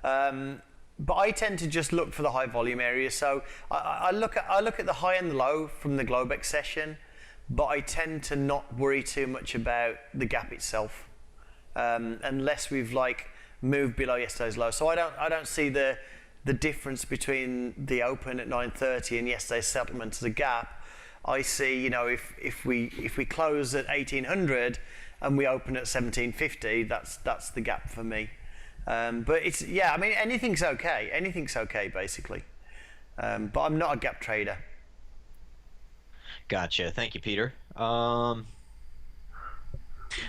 But I tend to just look for the high volume areas. So I look at the high and the low from the Globex session, but I tend to not worry too much about the gap itself, unless we've moved below yesterday's low. So I don't see the difference between the open at 9:30 and yesterday's settlement as a gap. I see, if we close at 1800 and we open at 1750, that's the gap for me. But I mean, anything's okay basically. But I'm not a gap trader. Gotcha. Thank you, Peter.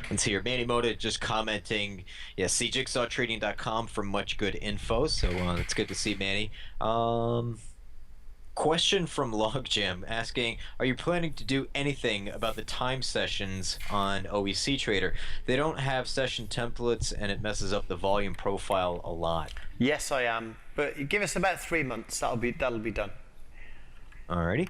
Let's see here. Manny Moda just commenting, yeah, see jigsawtrading.com for much good info. So it's good to see Manny. Question from Logjam asking, are you planning to do anything about the time sessions on OEC Trader? They don't have session templates and it messes up the volume profile a lot. Yes, I am. But give us about 3 months. That'll be done. Alrighty.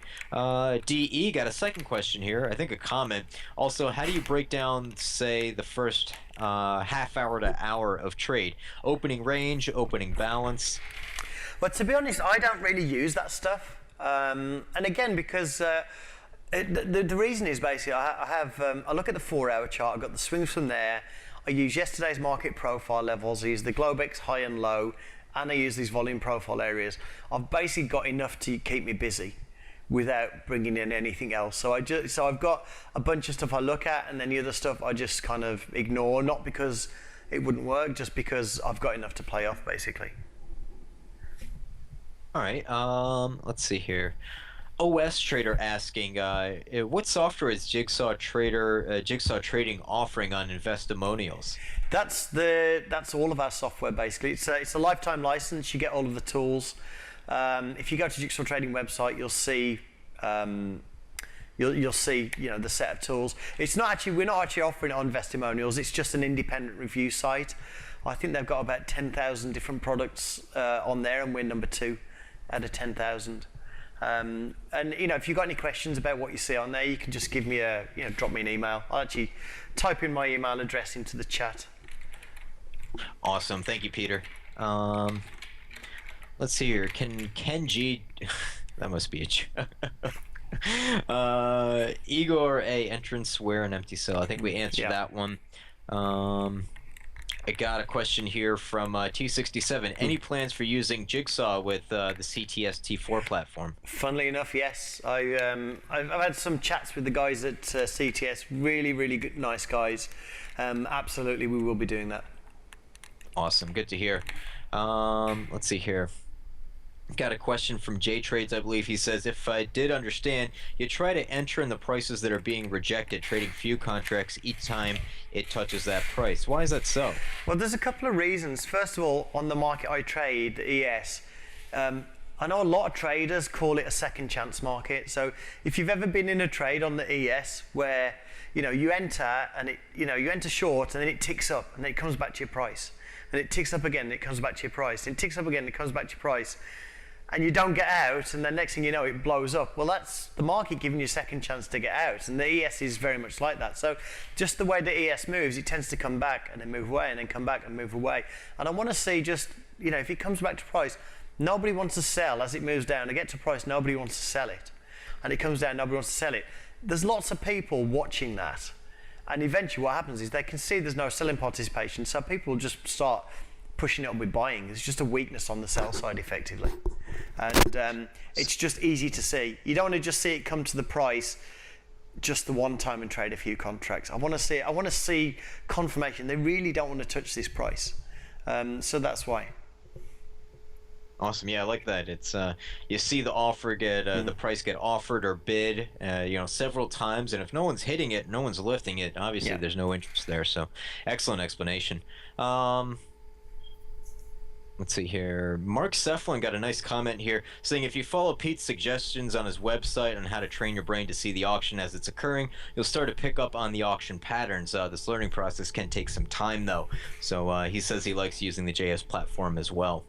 DE got a second question here. I think a comment. Also, how do you break down, say, the first half hour to hour of trade? Opening range, opening balance? But to be honest, I don't really use that stuff. And again, because the reason is basically I look at the 4-hour chart. I've got the swings from there. I use yesterday's market profile levels. I use the Globex high and low, and I use these volume profile areas. I've basically got enough to keep me busy without bringing in anything else. So I've got a bunch of stuff I look at, and then the other stuff I just kind of ignore, not because it wouldn't work, just because I've got enough to play off, basically. All right. Let's see here. OS Trader asking, what software is Jigsaw Trading offering on Investimonials? That's all of our software basically. It's a lifetime license. You get all of the tools. If you go to Jigsaw Trading website, you'll see you'll see the set of tools. We're not actually offering it on Investimonials. It's just an independent review site. I think they've got about 10,000 different products on there, and we're number 2 out of 10,000. And if you've got any questions about what you see on there, you can just give me drop me an email. I'll actually type in my email address into the chat. Awesome, thank you, Peter. Let's see here. Can Ken G? That must be a joke. Igor A. Entrance where an empty cell. I think we answered that one. I got a question here from T67. Any plans for using Jigsaw with the CTS T4 platform? Funnily enough, yes. I've had some chats with the guys at CTS. Really, really good, nice guys. Absolutely, we will be doing that. Awesome. Good to hear. Let's see here. Got a question from J Trades, I believe. He says, if I did understand, you try to enter in the prices that are being rejected, trading few contracts each time it touches that price. Why is that so? Well, there's a couple of reasons. First of all, on the market I trade, the ES, I know a lot of traders call it a second chance market. So if you've ever been in a trade on the ES where you enter and you enter short and then it ticks up and then it comes back to your price, and it ticks up again and it comes back to your price, and it ticks up again and it comes back to your price, and you don't get out, and then next thing you know it blows up. Well, that's the market giving you a second chance to get out, and the ES is very much like that. So just the way the ES moves, it tends to come back and then move away and then come back and move away. And I want to see just, if it comes back to price, nobody wants to sell as it moves down. To get to price, nobody wants to sell it. And it comes down, nobody wants to sell it. There's lots of people watching that. And eventually what happens is they can see there's no selling participation, so people will just start pushing it up with buying. It's just a weakness on the sell side, effectively. And it's just easy to see. You don't want to just see it come to the price just the one time and trade a few contracts. I want to see confirmation. They really don't want to touch this price. So that's why. Awesome. Yeah, I like that. It's you see the offer get the price get offered or bid, several times, and if no one's hitting it, no one's lifting it. Obviously, there's no interest there. So, excellent explanation. Let's see here. Mark Seflin got a nice comment here saying if you follow Pete's suggestions on his website on how to train your brain to see the auction as it's occurring, you'll start to pick up on the auction patterns. This learning process can take some time though. So he says he likes using the JS platform as well.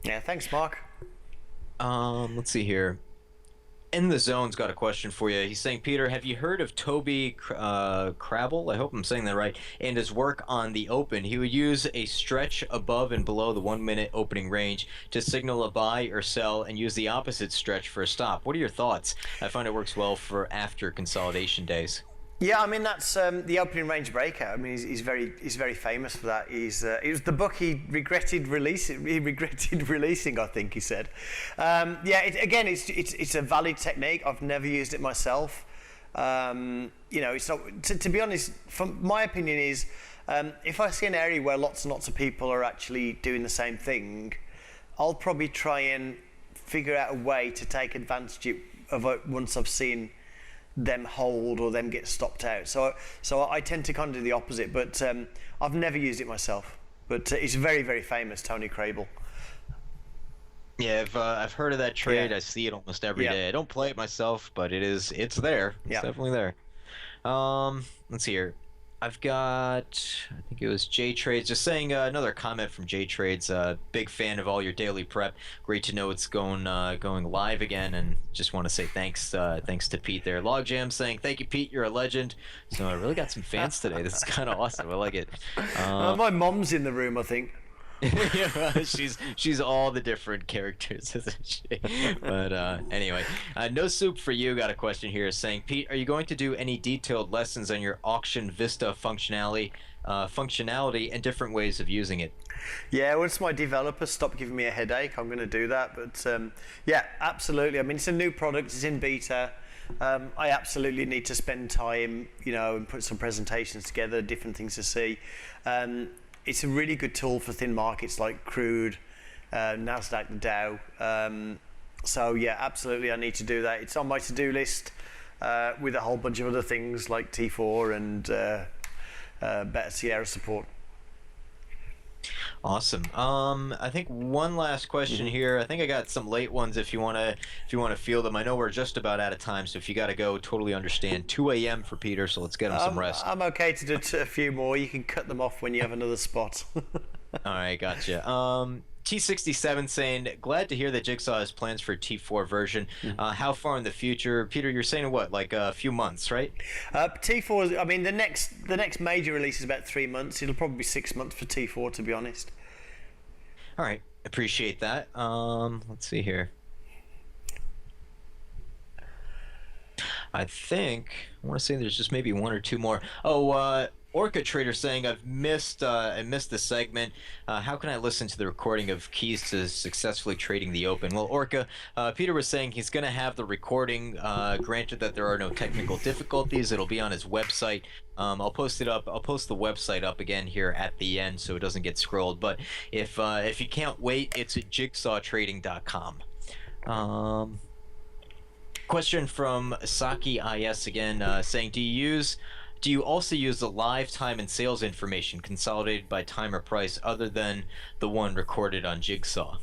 Yeah, thanks, Mark. Let's see here. In the Zone's got a question for you. He's saying, Peter, have you heard of Toby Crabble? I hope I'm saying that right. And his work on the open. He would use a stretch above and below the 1 minute opening range to signal a buy or sell, and use the opposite stretch for a stop. What are your thoughts? I find it works well for after consolidation days. Yeah, I mean that's the opening range breakout. I mean he's very famous for that. It was the book he regretted releasing. I think he said. It's a valid technique. I've never used it myself. It's not. To be honest, from my opinion is, if I see an area where lots and lots of people are actually doing the same thing, I'll probably try and figure out a way to take advantage of it once I've seen them hold or them get stopped out. So I tend to kind of do the opposite, but I've never used it myself. But it's very, very famous, Tony Crable. Yeah, I've heard of that trade. Yeah. I see it almost every day. I don't play it myself, but it's there. It's definitely there. Let's see here. I've got, I think it was J Trades, just saying another comment from J Trades. Big fan of all your daily prep. Great to know it's going live again, and just want to say thanks to Pete there. Logjam saying thank you, Pete. You're a legend. So I really got some fans today. This is kind of awesome. I like it. My mom's in the room, I think. Yeah, she's all the different characters, isn't she? But anyway, No Soup for You got a question here saying, Pete, are you going to do any detailed lessons on your Auction Vista functionality and different ways of using it? Yeah, once my developers stop giving me a headache, I'm going to do that. But yeah, absolutely. I mean, it's a new product. It's in beta. I absolutely need to spend time, and put some presentations together, different things to see. It's a really good tool for thin markets like crude, NASDAQ, the Dow. So yeah, absolutely, I need to do that. It's on my to-do list with a whole bunch of other things like T4 and better Sierra support. Awesome. I think one last question here. I think I got some late ones if you wanna field them. I know we're just about out of time, so if you gotta go, totally understand. 2 a.m. for Peter, so let's get him some rest. I'm okay to do a few more. You can cut them off when you have another spot. All right, gotcha. T67 saying, glad to hear that Jigsaw has plans for a T4 version. How far in the future? Peter, you're saying what, like a few months, right? T4, I mean, the next major release is about 3 months. It'll probably be 6 months for T4, to be honest. All right, appreciate that. Let's see here. I want to say there's just maybe one or two more. Orca Trader saying, I missed the segment. How can I listen to the recording of keys to successfully trading the open? Well, Orca, Peter was saying he's going to have the recording. Granted that there are no technical difficulties, it'll be on his website. I'll post it up. I'll post the website up again here at the end so it doesn't get scrolled. But if you can't wait, it's at jigsawtrading.com. Question from Saki IS again, saying, do you also use the live time and sales information consolidated by time or price other than the one recorded on Jigsaw?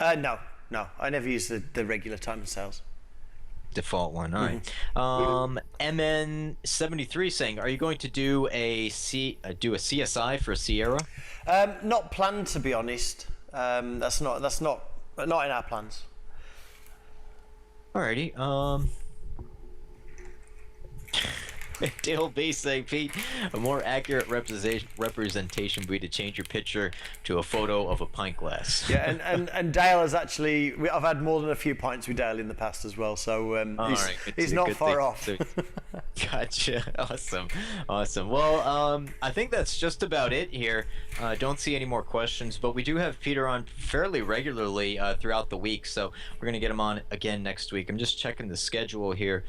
No. no, I never use the regular time and sales. Default one. All right. MN73 saying, are you going to do a CSI for Sierra? Not planned, to be honest. That's not in our plans. Alrighty. Dale B saying, Pete, a more accurate representation would be to change your picture to a photo of a pint glass. Yeah, and Dale has actually, I've had more than a few pints with Dale in the past as well, so he's not far off. Gotcha. Awesome. Well, I think that's just about it here. Don't see any more questions, but we do have Peter on fairly regularly throughout the week, so we're going to get him on again next week. I'm just checking the schedule here.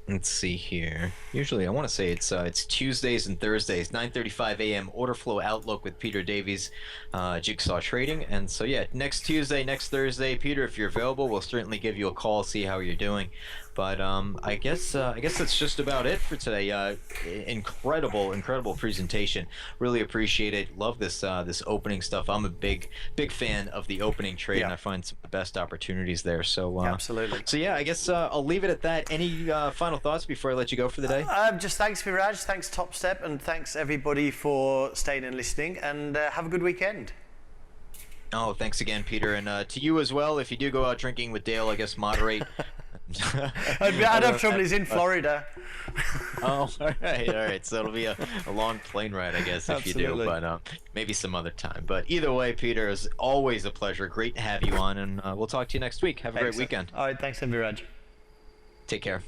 Let's see here. Usually, I want to say it's Tuesdays and Thursdays, 9:35 a.m. Order Flow Outlook with Peter Davies, Jigsaw Trading. And so yeah, next Tuesday, next Thursday, Peter, if you're available, we'll certainly give you a call, see how you're doing. But I guess that's just about it for today. Incredible presentation. Really appreciate it. Love this opening stuff. I'm a big fan of the opening trade, and I find some of the best opportunities there. So absolutely. So yeah, I guess I'll leave it at that. Any final thoughts before I let you go for the day? Just thanks, Viraj. Thanks, Top Step, and thanks everybody for staying and listening. And have a good weekend. Oh, thanks again, Peter, and to you as well. If you do go out drinking with Dale, I guess moderate. I'd have trouble. He's in Florida. Oh, all right. So it'll be a long plane ride, I guess, if you do. But maybe some other time. But either way, Peter, it's always a pleasure. Great to have you on, and we'll talk to you next week. Have a great weekend. All right, thanks, Viraj. Take care.